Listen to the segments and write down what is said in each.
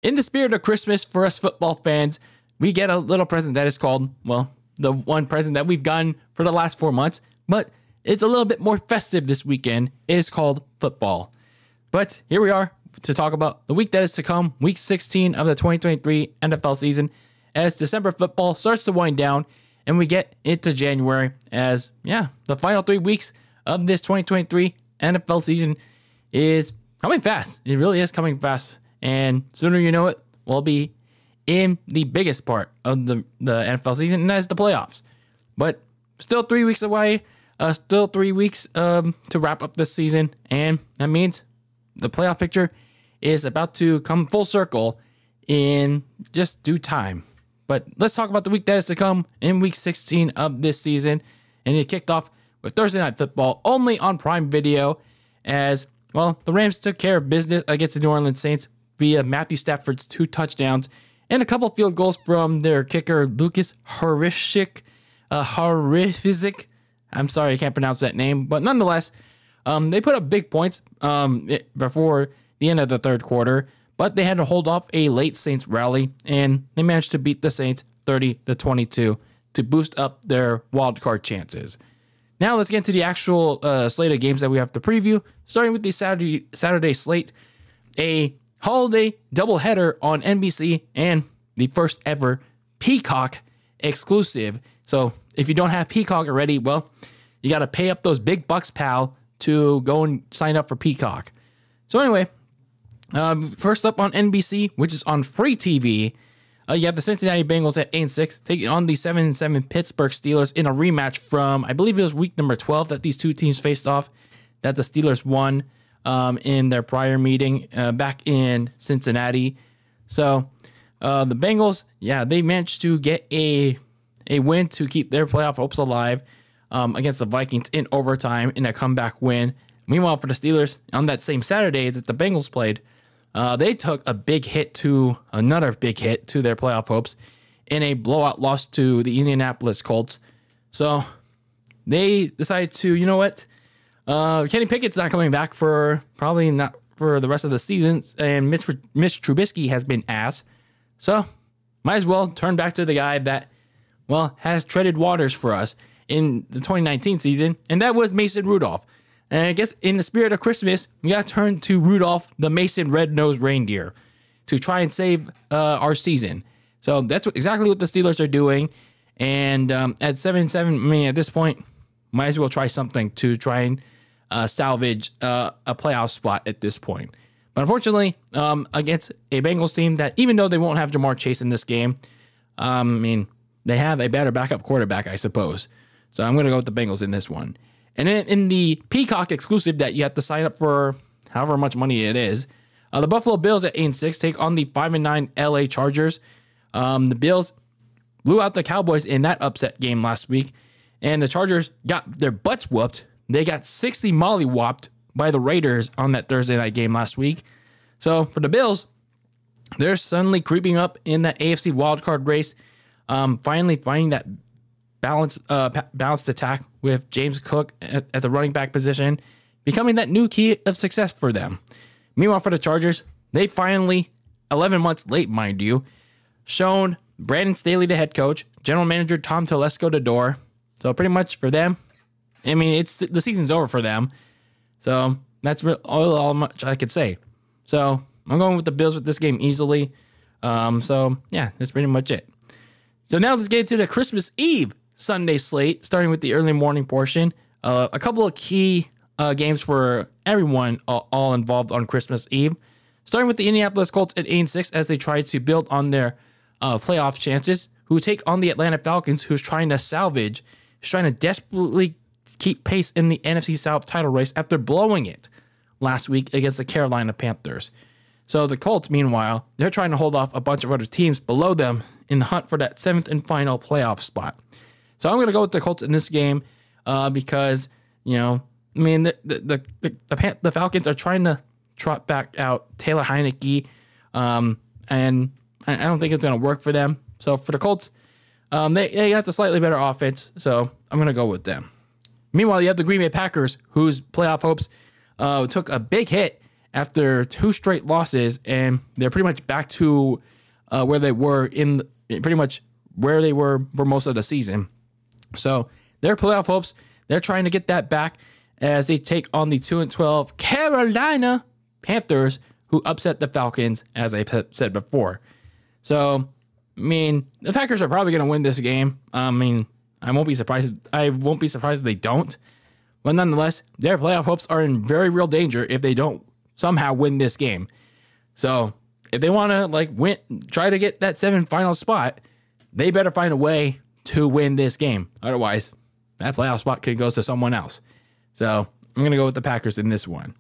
In the spirit of Christmas for us football fans, we get a little present that is called, well, the one present that we've gotten for the last 4 months, but it's a little bit more festive this weekend. It is called football. But here we are to talk about the week that is to come, week 16 of the 2023 NFL season, as December football starts to wind down and we get into January as, the final 3 weeks of this 2023 NFL season is coming fast. It really is coming fast. And sooner you know it, we'll be in the biggest part of the NFL season, and that's the playoffs. But still 3 weeks away, still 3 weeks to wrap up this season, and that means the playoff picture is about to come full circle in just due time. But let's talk about the week that is to come in week 16 of this season, and it kicked off with Thursday Night Football only on Prime Video as, well, the Rams took care of business against the New Orleans Saints via Matthew Stafford's 2 touchdowns and a couple field goals from their kicker, Lucas Horifizek. I'm sorry, I can't pronounce that name, but nonetheless, they put up big points before the end of the third quarter, but they had to hold off a late Saints rally, and they managed to beat the Saints 30-22 to boost up their wild card chances. Now let's get into the actual slate of games that we have to preview, starting with the Saturday slate, a holiday doubleheader on NBC and the first ever Peacock exclusive. So if you don't have Peacock already, well, you got to pay up those big bucks, pal, to go and sign up for Peacock. So anyway, first up on NBC, which is on free TV, you have the Cincinnati Bengals at 8-6 taking on the 7-7 Pittsburgh Steelers in a rematch from, I believe it was week number 12 that these two teams faced off, that the Steelers won in their prior meeting back in Cincinnati. So the Bengals, they managed to get a win to keep their playoff hopes alive against the Vikings in overtime in a comeback win. Meanwhile, for the Steelers, on that same Saturday that the Bengals played, they took another big hit to their playoff hopes in a blowout loss to the Indianapolis Colts. So they decided to, you know what? Kenny Pickett's not coming back probably not for the rest of the season, and Mitch Trubisky has been ass. So might as well turn back to the guy that, well, has treaded waters for us in the 2019 season, and that was Mason Rudolph. And I guess in the spirit of Christmas, we got to turn to Rudolph, the Mason Red-Nosed Reindeer, to try and save our season. So that's exactly what the Steelers are doing. And at 7-7, I mean, at this point, might as well try something to try and salvage a playoff spot at this point. But unfortunately, against a Bengals team that, even though they won't have Jamar Chase in this game, I mean, they have a better backup quarterback, I suppose. So I'm going to go with the Bengals in this one. And then in the Peacock exclusive that you have to sign up for however much money it is, the Buffalo Bills at 8-6 take on the 5-9 LA Chargers. The Bills blew out the Cowboys in that upset game last week, and the Chargers got their butts whooped. They got 60 molly-whopped by the Raiders on that Thursday night game last week. So for the Bills, they're suddenly creeping up in that AFC wildcard race, finally finding that balanced attack with James Cook at the running back position, becoming that new key of success for them. Meanwhile, for the Chargers, they finally, 11 months late, mind you, shown Brandon Staley, the head coach, general manager Tom Telesco the door. So pretty much for them, I mean, the season's over for them. So that's all much I could say. So I'm going with the Bills with this game easily. So yeah, that's pretty much it. So now let's get into the Christmas Eve Sunday slate, starting with the early morning portion. A couple of key games for everyone all involved on Christmas Eve. Starting with the Indianapolis Colts at 8-6 as they try to build on their playoff chances, who take on the Atlanta Falcons, who's trying to desperately keep pace in the NFC South title race after blowing it last week against the Carolina Panthers. So the Colts, meanwhile, they're trying to hold off a bunch of other teams below them in the hunt for that 7th and final playoff spot. So I'm going to go with the Colts in this game because, you know, I mean, the Falcons are trying to trot back out Taylor Heineke, and I don't think it's going to work for them. So for the Colts, they got the slightly better offense, so I'm going to go with them. Meanwhile, you have the Green Bay Packers, whose playoff hopes took a big hit after 2 straight losses, and they're pretty much back to where they were pretty much where they were for most of the season. So their playoff hopes, they're trying to get that back as they take on the 2-12 Carolina Panthers, who upset the Falcons, as I said before. So, I mean, the Packers are probably going to win this game. I mean, I won't be surprised if they don't. But nonetheless, their playoff hopes are in very real danger if they don't somehow win this game. So, if they want to try to get that 7th final spot, they better find a way to win this game. Otherwise, that playoff spot could go to someone else. So, I'm going to go with the Packers in this one.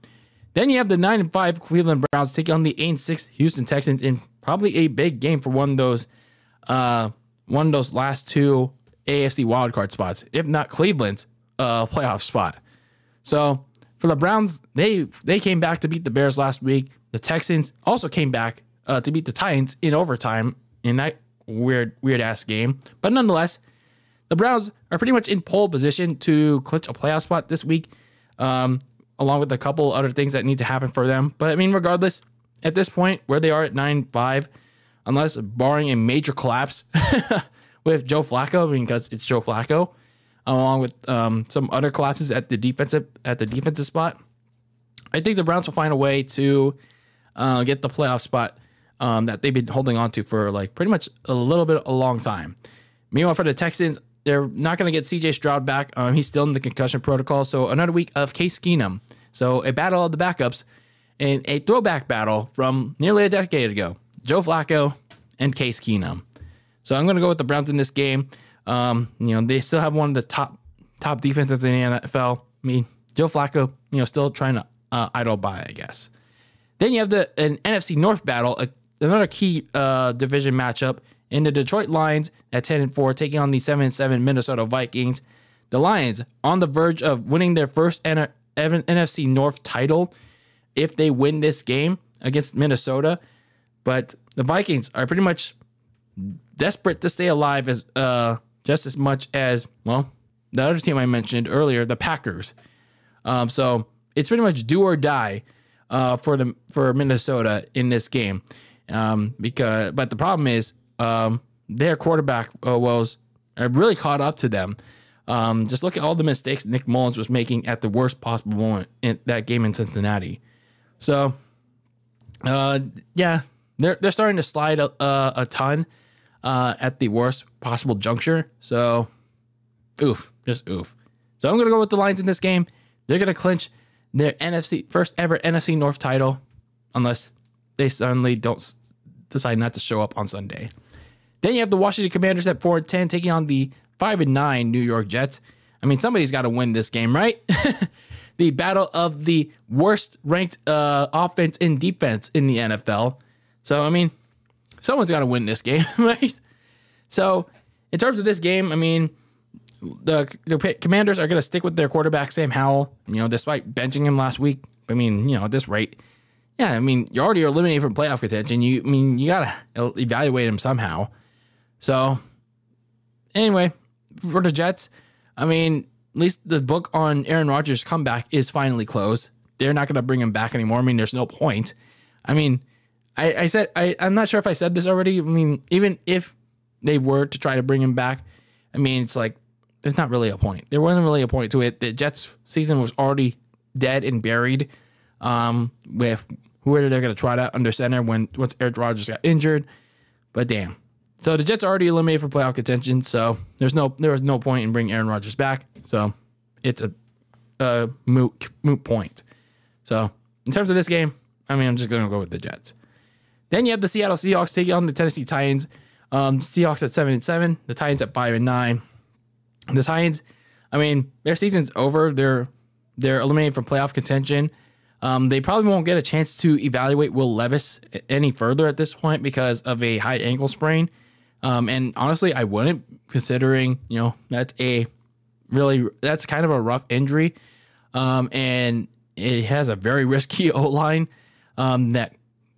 Then you have the 9-5 Cleveland Browns taking on the 8-6 Houston Texans in probably a big game for one of those last 2 AFC wildcard spots, if not Cleveland's playoff spot. So for the Browns, they came back to beat the Bears last week. The Texans also came back to beat the Titans in overtime in that weird ass game. But nonetheless, the Browns are pretty much in pole position to clinch a playoff spot this week. Along with a couple other things that need to happen for them. But I mean, regardless, at this point, where they are at 9-5, unless barring a major collapse with Joe Flacco, because it's Joe Flacco, along with some other collapses at the defensive spot, I think the Browns will find a way to get the playoff spot that they've been holding on to for pretty much a long time. Meanwhile, for the Texans, they're not going to get CJ Stroud back. He's still in the concussion protocol. So another week of Case Keenum. So a battle of the backups and a throwback battle from nearly a decade ago. Joe Flacco and Case Keenum. So I'm going to go with the Browns in this game. They still have one of the top defenses in the NFL. I mean, Joe Flacco, still trying to idle by, I guess. Then you have an NFC North battle, another key division matchup. In the Detroit Lions at 10-4, taking on the 7-7 Minnesota Vikings. The Lions on the verge of winning their first NFC North title if they win this game against Minnesota. But the Vikings are pretty much desperate to stay alive as just as much as, well, the other team I mentioned earlier, the Packers. So it's pretty much do or die for Minnesota in this game. But the problem is, their quarterback woes have really caught up to them. Just look at all the mistakes Nick Mullins was making at the worst possible moment in that game in Cincinnati. So, they're starting to slide a ton at the worst possible juncture. So, just oof. So I'm gonna go with the Lions in this game. They're gonna clinch their first ever NFC North title, unless they suddenly don't decide not to show up on Sunday. Then you have the Washington Commanders at 4-10 taking on the 5-9 New York Jets. I mean, somebody's got to win this game, right? The battle of the worst ranked offense and defense in the NFL. So, I mean, someone's got to win this game, right? So, in terms of this game, I mean, the Commanders are going to stick with their quarterback, Sam Howell, despite benching him last week. I mean, at this rate, yeah, I mean, you're already eliminated from playoff contention. You got to evaluate him somehow. So, anyway, for the Jets, I mean, at least the book on Aaron Rodgers' comeback is finally closed. They're not going to bring him back anymore. I mean, there's no point. I mean, I'm not sure if I said this already. I mean, even if they were to try to bring him back, I mean, it's there's not really a point. There wasn't really a point to it. The Jets' season was already dead and buried with whoever they're going to try that under center once Aaron Rodgers got injured. But damn. So the Jets are already eliminated from playoff contention, so there was no point in bringing Aaron Rodgers back. So it's a moot point. So in terms of this game, I mean, I'm just going to go with the Jets. Then you have the Seattle Seahawks taking on the Tennessee Titans. Seahawks at 7-7, the Titans at 5-9. The Titans, I mean, their season's over. They're eliminated from playoff contention. They probably won't get a chance to evaluate Will Levis any further at this point because of a high ankle sprain. And honestly, I wouldn't, considering, that's kind of a rough injury. And it has a very risky O-line that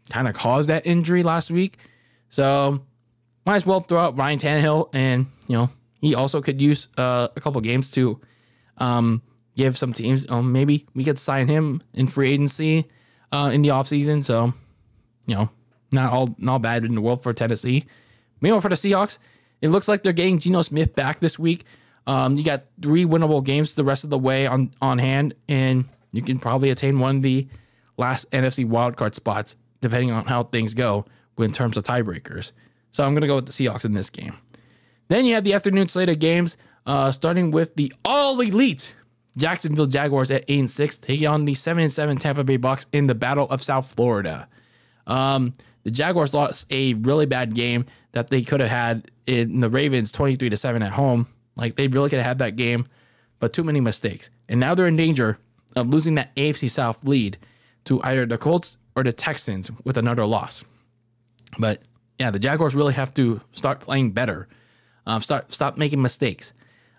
kind of caused that injury last week. So might as well throw out Ryan Tannehill, and, he also could use a couple games to give some teams, maybe we could sign him in free agency in the offseason. So, not all bad in the world for Tennessee. Meanwhile, for the Seahawks, it looks like they're getting Geno Smith back this week. You got 3 winnable games the rest of the way on hand, and you can probably attain one of the last NFC wildcard spots, depending on how things go in terms of tiebreakers. So I'm going to go with the Seahawks in this game. Then you have the afternoon slate of games, starting with the all-elite Jacksonville Jaguars at 8-6, taking on the 7-7 Tampa Bay Bucs in the Battle of South Florida. The Jaguars lost a really bad game that they could have had in the Ravens 23-7 at home. Like, they really could have had that game, but too many mistakes. And now they're in danger of losing that AFC South lead to either the Colts or the Texans with another loss. But yeah, the Jaguars really have to start playing better. Stop making mistakes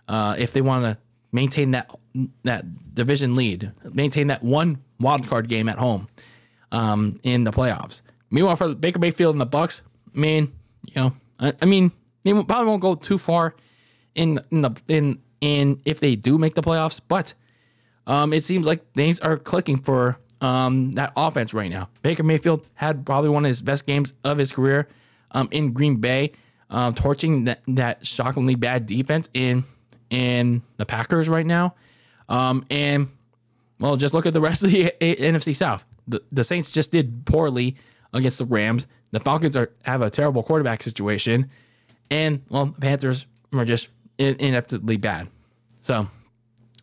if they want to maintain that division lead, maintain that one wild card game at home in the playoffs. Meanwhile, for Baker Mayfield and the Bucs, they probably won't go too far in if they do make the playoffs, but it seems like things are clicking for that offense right now. Baker Mayfield had probably one of his best games of his career in Green Bay, torching that shockingly bad defense in the Packers right now. And well, just look at the rest of the NFC South. The Saints just did poorly against the Rams. The Falcons have a terrible quarterback situation, and well, the Panthers are just ineptly bad. So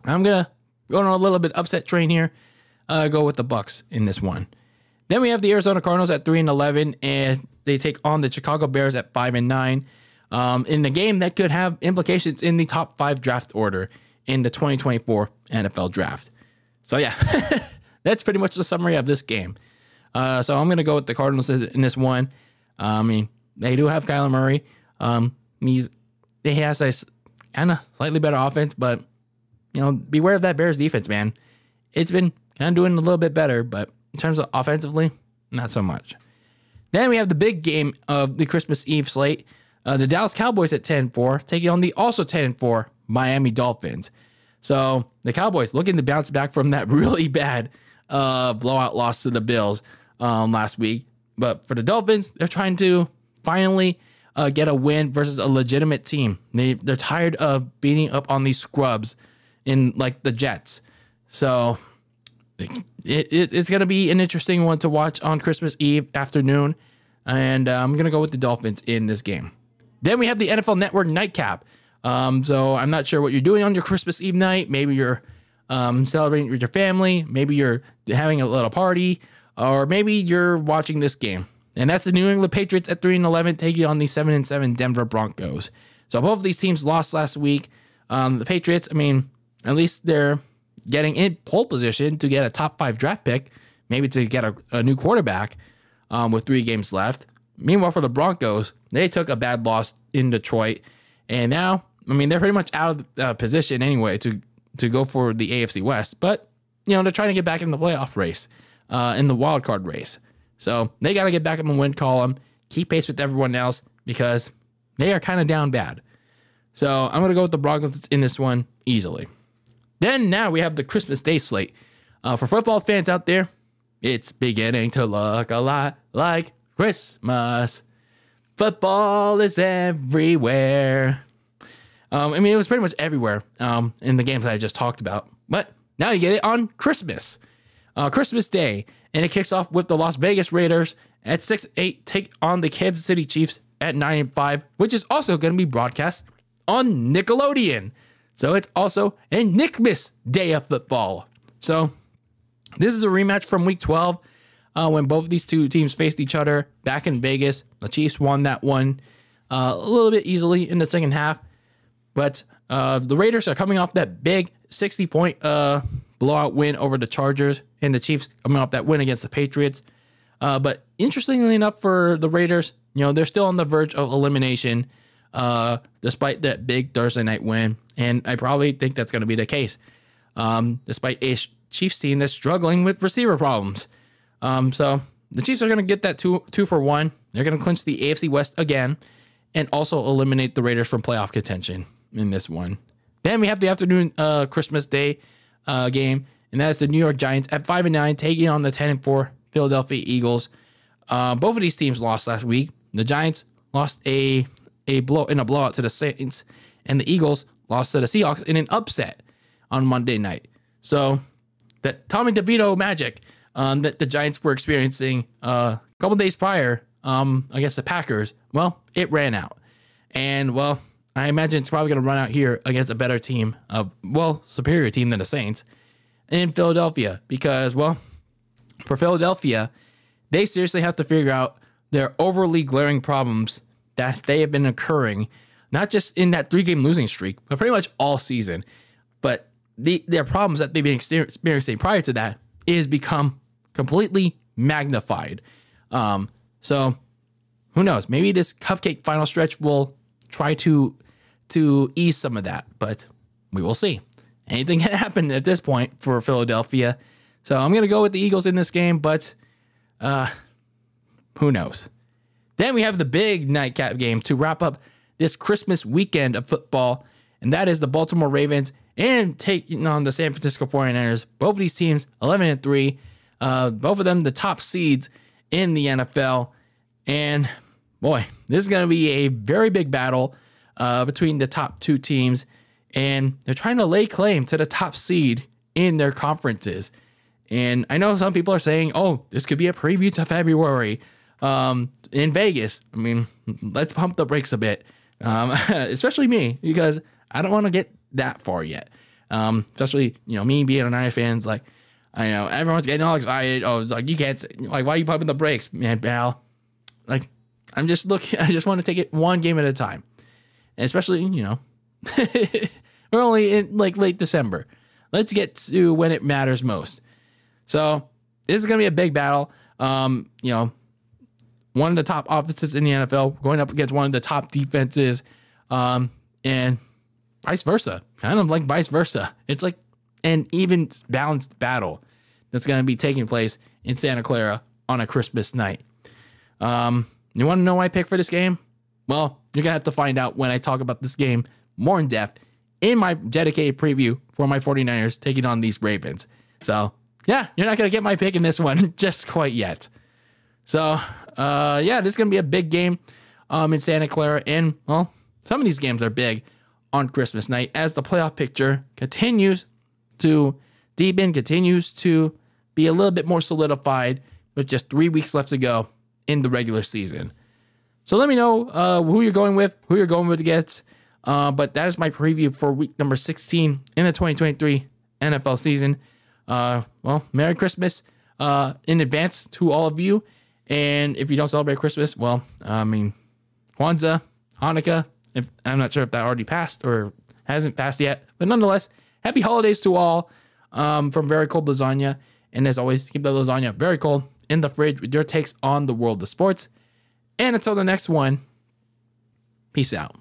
I'm gonna go on a little bit upset train here. Go with the Bucs in this one. Then we have the Arizona Cardinals at 3-11, and they take on the Chicago Bears at 5-9. In the game that could have implications in the top 5 draft order in the 2024 NFL Draft. So yeah, that's pretty much the summary of this game. So I'm gonna go with the Cardinals in this one. They do have Kyler Murray. He has a kind of slightly better offense, but beware of that Bears defense, man. It's been kind of doing a little bit better, but in terms of offensively, not so much. Then we have the big game of the Christmas Eve slate. The Dallas Cowboys at 10-4, taking on the also 10-4 Miami Dolphins. So the Cowboys looking to bounce back from that really bad blowout loss to the Bills last week. But for the Dolphins, they're trying to finally get a win versus a legitimate team. They're tired of beating up on these scrubs in like the Jets. So it's going to be an interesting one to watch on Christmas Eve afternoon. And I'm going to go with the Dolphins in this game. Then we have the NFL Network nightcap. So I'm not sure what you're doing on your Christmas Eve night. Maybe you're celebrating with your family. Maybe you're having a little party. Or maybe you're watching this game. And that's the New England Patriots at 3-11 taking on the 7-7 Denver Broncos. So both of these teams lost last week. The Patriots, at least they're getting in pole position to get a top 5 draft pick, maybe to get a new quarterback with 3 games left. Meanwhile, for the Broncos, they took a bad loss in Detroit. And now, they're pretty much out of position anyway to go for the AFC West. But, they're trying to get back in the playoff race, in the wild card race. So they got to get back in the win column, keep pace with everyone else because they are kind of down bad. So I'm going to go with the Broncos in this one easily. Then now we have the Christmas Day slate. For football fans out there, it's beginning to look a lot like Christmas. Football is everywhere. It was pretty much everywhere in the games that I just talked about. But now you get it on Christmas. Christmas Day. And it kicks off with the Las Vegas Raiders at 6-8 take on the Kansas City Chiefs at 9-5, which is also going to be broadcast on Nickelodeon. So it's also a Nickmas Day of football. So this is a rematch from Week 12 when both these two teams faced each other back in Vegas. The Chiefs won that one a little bit easily in the second half. But the Raiders are coming off that big 60-point blowout win over the Chargers, and the Chiefs coming off that win against the Patriots. But interestingly enough for the Raiders, they're still on the verge of elimination despite that big Thursday night win. And I probably think that's going to be the case, despite a Chiefs team that's struggling with receiver problems. So the Chiefs are going to get that two for one. They're going to clinch the AFC West again and also eliminate the Raiders from playoff contention in this one. Then we have the afternoon Christmas Day game, and that is the New York Giants at 5-9 taking on the 10-4 Philadelphia Eagles. Both of these teams lost last week. The Giants lost a blowout to the Saints, and the Eagles lost to the Seahawks in an upset on Monday night. So that Tommy DeVito magic that the Giants were experiencing a couple days prior against the Packers, well, it ran out. And, well, I imagine it's probably going to run out here against a better team, superior team than the Saints in Philadelphia. Because, well, for Philadelphia, they seriously have to figure out their overly glaring problems that they have been occurring, not just in that 3-game losing streak, but pretty much all season. But their problems that they've been experiencing prior to that is become completely magnified. So who knows? Maybe this cupcake final stretch will try to ease some of that, but we will see. Anything can happen at this point for Philadelphia. So I'm going to go with the Eagles in this game, but who knows? Then we have the big nightcap game to wrap up this Christmas weekend of football, and that is the Baltimore Ravens and taking on the San Francisco 49ers. Both of these teams, 11-3. Both of them the top seeds in the NFL. And, boy, this is going to be a very big battle between the top two teams. And they're trying to lay claim to the top seed in their conferences. And I know some people are saying, oh, this could be a preview to February in Vegas. I mean, let's pump the brakes a bit, especially me, because I don't want to get that far yet. Especially, me being a Niners fan, like, I know everyone's getting all excited. Oh, it's like, you can't, like, why are you pumping the brakes, man, pal? Like, I'm just looking, I just want to take it one game at a time. And especially, we're only in like late December. Let's get to when it matters most. So this is going to be a big battle. One of the top offenses in the NFL going up against one of the top defenses, and vice versa, kind of like vice versa. It's like an even balanced battle that's going to be taking place in Santa Clara on a Christmas night. You want to know my pick for this game? Well, you're going to have to find out when I talk about this game more in depth in my dedicated preview for my 49ers taking on these Ravens. So, yeah, you're not going to get my pick in this one just quite yet. So, this is going to be a big game in Santa Clara. And, well, some of these games are big on Christmas night as the playoff picture continues to deepen, continues to be a little bit more solidified with just 3 weeks left to go in the regular season. So let me know who you're going with against. But that is my preview for week number 16 in the 2023 NFL season. Merry Christmas in advance to all of you. And if you don't celebrate Christmas, well, Kwanzaa, Hanukkah, I'm not sure if that already passed or hasn't passed yet. But nonetheless, happy holidays to all from Very Cold Lasagna. And as always, keep the lasagna very cold in the fridge with your takes on the world of sports. And until the next one, peace out.